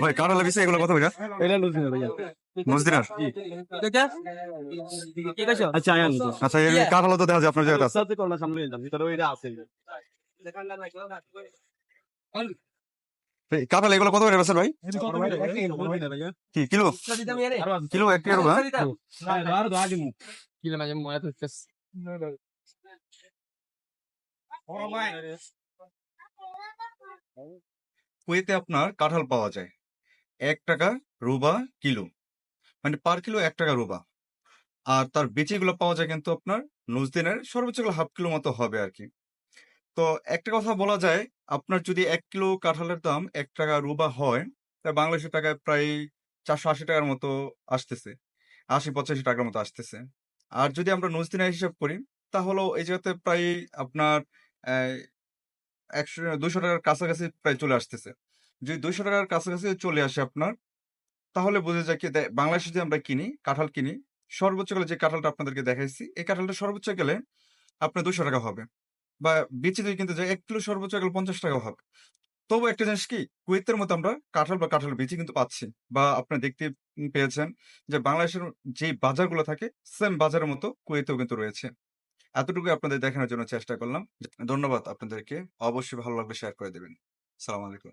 ভাই কাঁঠালের বিষয় এগুলো কত ভাইয়া? এটা লুচি না ভাইয়া। মসজিদার আচ্ছা আয়ান তো আচ্ছা এই কাঁঠাল তো দেখা যায় আপনার জায়গাতে আছে। সাথে করোনা সামনে যান ভিতরে ওইটা আছে। এই কাঁঠাল এগুলো কত করে বেচেন ভাই? কি কিলো? কিলো 1 টাকা রুবা? কুয়েতে আপনার কাঁঠাল পাওয়া যায় 1 টাকা রুবা কিলো, মানে পার কিলো 1 টাকা রুবা। আর তার বিচিগুলো পাওয়া যায় কিন্তু আপনার নুজদিনের সর্বোচ্চ হাফ কিলো মতো হবে আর কি। তো একটা কথা বলা যায়, আপনার যদি 1 কিলো কাঁঠালের দাম 1 টাকা রুবা হয়, তা বাংলাদেশের টাকায় প্রায় 480 টাকার মতো আসতেছে। ৮০-৮৫ টাকার মতো আসতেছে। আর যদি আমরা নুজদিনের হিসাব করি, তাহলেও এই জায়গাতে প্রায় আপনার অ্যা ১০০ টাকার কাছাকাছি প্রায় চলে আসতেছে। যদি ২০০ টাকার কাছাকাছি চলে আসে আপনার, তাহলে বোঝা যায় কি বাংলাদেশে যদি আমরা কিনি, কাঁঠাল কিনি, সর্বোচ্চ গেলে যে কাঁঠালটা আপনাদেরকে দেখাইছি, এই কাঁঠালটা সর্বোচ্চ গেলে আপনার ৳২০০ হবে। বা বিচি যদি কিনতে যাই ১ কিলো সর্বোচ্চ গেলে ৳৫০ হবে। তবু একটা জিনিস কি, কুয়েতের মতো আমরা কাঁঠাল বা কাঁঠালের বিচি কিন্তু পাচ্ছি। বা আপনারা দেখতে পেয়েছেন যে বাংলাদেশের যে বাজারগুলো থাকে, সেম বাজারের মতো কুয়েতেও কিন্তু রয়েছে। এতটুকুই আপনাদের দেখানোর জন্য চেষ্টা করলাম। ধন্যবাদ আপনাদেরকে। অবশ্যই ভালো লাগলে শেয়ার করে দিবেন। সালাম আলাইকুম।